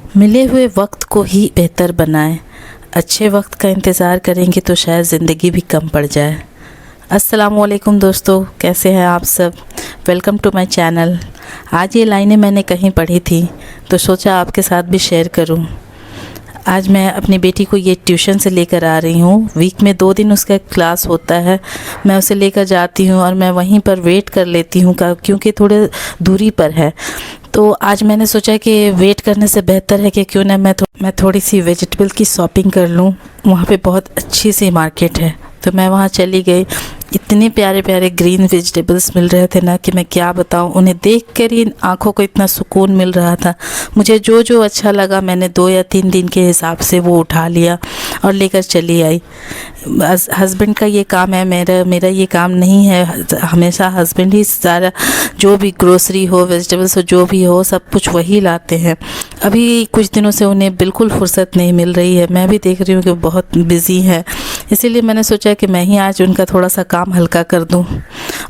मिले हुए वक्त को ही बेहतर बनाएं। अच्छे वक्त का इंतज़ार करेंगे तो शायद ज़िंदगी भी कम पड़ जाए। अस्सलामुअलैकुम दोस्तों, कैसे हैं आप सब। Welcome to my channel. आज ये लाइनें मैंने कहीं पढ़ी थी तो सोचा आपके साथ भी शेयर करूं। आज मैं अपनी बेटी को ये ट्यूशन से लेकर आ रही हूँ। वीक में 2 दिन उसका क्लास होता है। मैं उसे लेकर जाती हूँ और मैं वहीं पर वेट कर लेती हूँ क्योंकि थोड़े दूरी पर है। तो आज मैंने सोचा कि वेट करने से बेहतर है कि क्यों ना मैं थोड़ी सी वेजिटेबल की शॉपिंग कर लूँ। वहाँ पे बहुत अच्छी सी मार्केट है तो मैं वहाँ चली गई। इतने प्यारे प्यारे ग्रीन वेजिटेबल्स मिल रहे थे ना कि मैं क्या बताऊँ। उन्हें देख कर ही आँखों को इतना सुकून मिल रहा था। मुझे जो जो अच्छा लगा मैंने 2 या 3 दिन के हिसाब से वो उठा लिया और लेकर चली आई। हस्बैंड का ये काम है, मेरा ये काम नहीं है। हमेशा हस्बैंड ही सारा जो भी ग्रोसरी हो, वेजिटेबल्स हो, जो भी हो, सब कुछ वही लाते हैं। अभी कुछ दिनों से उन्हें बिल्कुल फुर्सत नहीं मिल रही है। मैं भी देख रही हूँ कि बहुत बिज़ी है, इसीलिए मैंने सोचा कि मैं ही आज उनका थोड़ा सा काम हल्का कर दूं।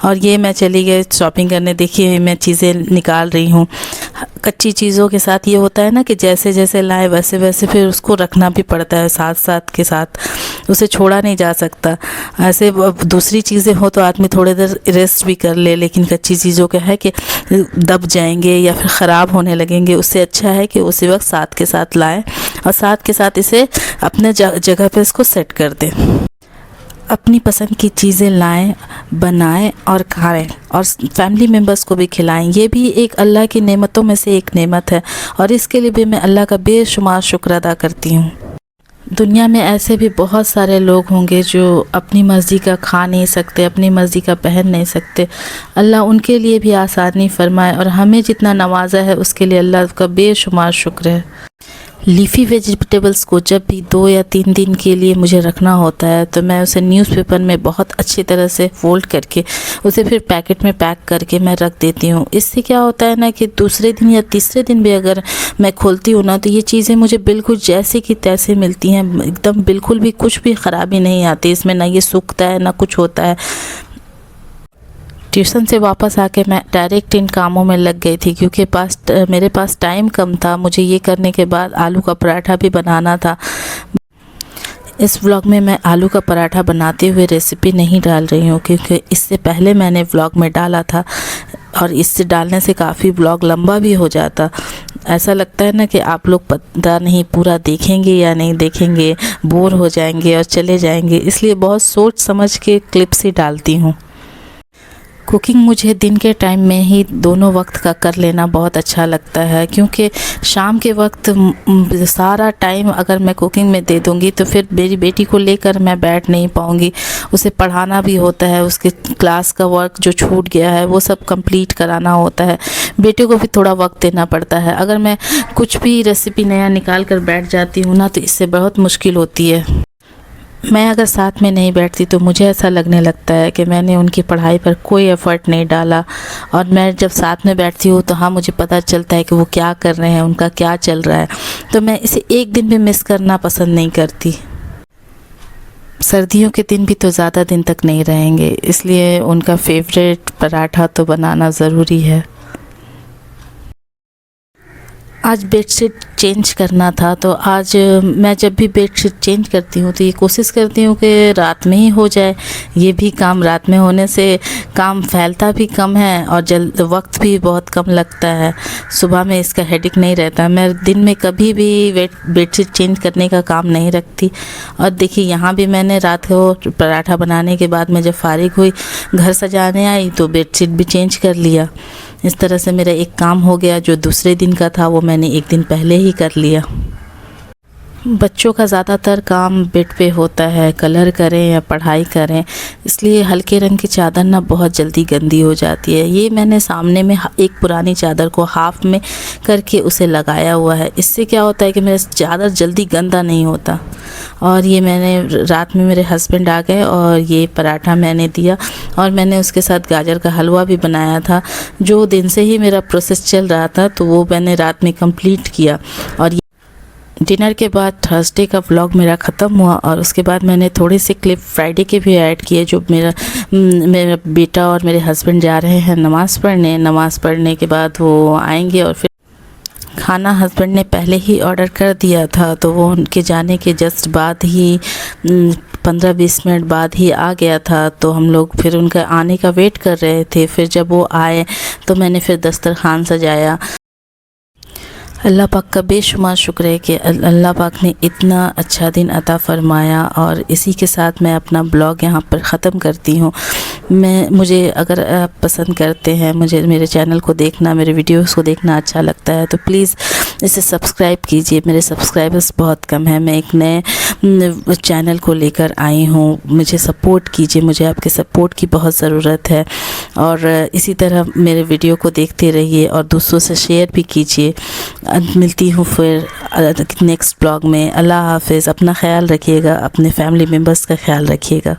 और ये मैं चली गई शॉपिंग करने। देखिए मैं चीज़ें निकाल रही हूँ। कच्ची चीज़ों के साथ ये होता है ना कि जैसे जैसे लाए वैसे वैसे फिर उसको रखना भी पड़ता है साथ साथ के साथ, उसे छोड़ा नहीं जा सकता। ऐसे दूसरी चीज़ें हो तो आदमी थोड़ी देर रेस्ट भी कर ले, लेकिन कच्ची चीज़ों का है कि दब जाएंगे या फिर ख़राब होने लगेंगे। उससे अच्छा है कि उसी वक्त साथ के साथ लाएं और साथ के साथ इसे अपने जगह पे इसको सेट कर दें। अपनी पसंद की चीज़ें लाएं, बनाएं और खाएं और फैमिली मेम्बर्स को भी खिलाएं। ये भी एक अल्लाह की नेमतों में से एक नेमत है और इसके लिए भी मैं अल्लाह का बेशुमार शुक्र अदा करती हूँ। दुनिया में ऐसे भी बहुत सारे लोग होंगे जो अपनी मर्ज़ी का खा नहीं सकते, अपनी मर्ज़ी का पहन नहीं सकते। अल्लाह उनके लिए भी आसानी फरमाए और हमें जितना नवाजा है उसके लिए अल्लाह का बेशुमार शुक्र है। लीफ़ी वेजिटेबल्स को जब भी 2 या 3 दिन के लिए मुझे रखना होता है तो मैं उसे न्यूज़पेपर में बहुत अच्छी तरह से फ़ोल्ड करके उसे फिर पैकेट में पैक करके मैं रख देती हूँ। इससे क्या होता है ना कि दूसरे दिन या तीसरे दिन भी अगर मैं खोलती हूँ ना तो ये चीज़ें मुझे बिल्कुल जैसे की तैसे मिलती हैं। एकदम बिल्कुल भी कुछ भी ख़राबी नहीं आती इसमें, ना ये सूखता है ना कुछ होता है। ट्यूशन से वापस आके मैं डायरेक्ट इन कामों में लग गई थी क्योंकि मेरे पास टाइम कम था। मुझे ये करने के बाद आलू का पराठा भी बनाना था। इस व्लॉग में मैं आलू का पराठा बनाते हुए रेसिपी नहीं डाल रही हूँ क्योंकि इससे पहले मैंने व्लॉग में डाला था और इससे डालने से काफ़ी व्लॉग लंबा भी हो जाता। ऐसा लगता है ना कि आप लोग पता नहीं पूरा देखेंगे या नहीं देखेंगे, बोर हो जाएंगे और चले जाएंगे, इसलिए बहुत सोच समझ के क्लिप्स ही डालती हूँ। कुकिंग मुझे दिन के टाइम में ही दोनों वक्त का कर लेना बहुत अच्छा लगता है क्योंकि शाम के वक्त सारा टाइम अगर मैं कुकिंग में दे दूंगी तो फिर मेरी बेटी को लेकर मैं बैठ नहीं पाऊंगी। उसे पढ़ाना भी होता है, उसके क्लास का वर्क जो छूट गया है वो सब कंप्लीट कराना होता है। बेटे को भी थोड़ा वक्त देना पड़ता है। अगर मैं कुछ भी रेसिपी नया निकाल कर बैठ जाती हूँ ना तो इससे बहुत मुश्किल होती है। मैं अगर साथ में नहीं बैठती तो मुझे ऐसा लगने लगता है कि मैंने उनकी पढ़ाई पर कोई एफ़र्ट नहीं डाला। और मैं जब साथ में बैठती हूँ तो हाँ मुझे पता चलता है कि वो क्या कर रहे हैं, उनका क्या चल रहा है। तो मैं इसे एक दिन भी मिस करना पसंद नहीं करती। सर्दियों के दिन भी तो ज़्यादा दिन तक नहीं रहेंगे, इसलिए उनका फेवरेट पराठा तो बनाना ज़रूरी है। आज बेडशीट चेंज करना था तो आज मैं जब भी बेडशीट चेंज करती हूँ तो ये कोशिश करती हूँ कि रात में ही हो जाए। ये भी काम रात में होने से काम फैलता भी कम है और वक्त भी बहुत कम लगता है। सुबह में इसका हेडेक नहीं रहता। मैं दिन में कभी भी बेडशीट चेंज करने का काम नहीं रखती। और देखिए यहाँ भी मैंने रात को पराठा बनाने के बाद मैं जब फारिग हुई घर सजाने आई तो बेडशीट भी चेंज कर लिया। इस तरह से मेरा एक काम हो गया। जो दूसरे दिन का था वो मैंने एक दिन पहले ही कर लिया। बच्चों का ज़्यादातर काम बेड पे होता है, कलर करें या पढ़ाई करें, इसलिए हल्के रंग की चादर ना बहुत जल्दी गंदी हो जाती है। ये मैंने सामने में एक पुरानी चादर को हाफ में करके उसे लगाया हुआ है। इससे क्या होता है कि मेरा चादर जल्दी गंदा नहीं होता। और ये मैंने रात में मेरे हस्बैंड आ गए और ये पराठा मैंने दिया और मैंने उसके साथ गाजर का हलवा भी बनाया था। जो दिन से ही मेरा प्रोसेस चल रहा था तो वो मैंने रात में कंप्लीट किया। और डिनर के बाद थर्सडे का व्लॉग मेरा ख़त्म हुआ और उसके बाद मैंने थोड़े से क्लिप फ्राइडे के भी ऐड किए। जो मेरा बेटा और मेरे हस्बैंड जा रहे हैं नमाज़ पढ़ने के बाद वो आएंगे और फिर खाना हस्बैंड ने पहले ही ऑर्डर कर दिया था, तो वो उनके जाने के जस्ट बाद ही 15-20 मिनट बाद ही आ गया था। तो हम लोग फिर उनका आने का वेट कर रहे थे। फिर जब वो आए तो मैंने फिर दस्तरखान सजाया। अल्लाह पाक का बेशुमार शुक्र है कि अल्लाह पाक ने इतना अच्छा दिन अता फ़रमाया। और इसी के साथ मैं अपना ब्लॉग यहाँ पर ख़त्म करती हूँ। मुझे अगर आप पसंद करते हैं, मुझे मेरे चैनल को देखना, मेरे वीडियोस को देखना अच्छा लगता है, तो प्लीज़ इसे सब्सक्राइब कीजिए। मेरे सब्सक्राइबर्स बहुत कम हैं, मैं एक नए चैनल को लेकर आई हूँ। मुझे सपोर्ट कीजिए, मुझे आपके सपोर्ट की बहुत ज़रूरत है। और इसी तरह मेरे वीडियो को देखते रहिए और दूसरों से शेयर भी कीजिए। मिलती हूँ फिर नेक्स्ट ब्लॉग में। अल्लाह हाफ़िज़। अपना ख्याल रखिएगा, अपने फैमिली मेम्बर्स का ख्याल रखिएगा।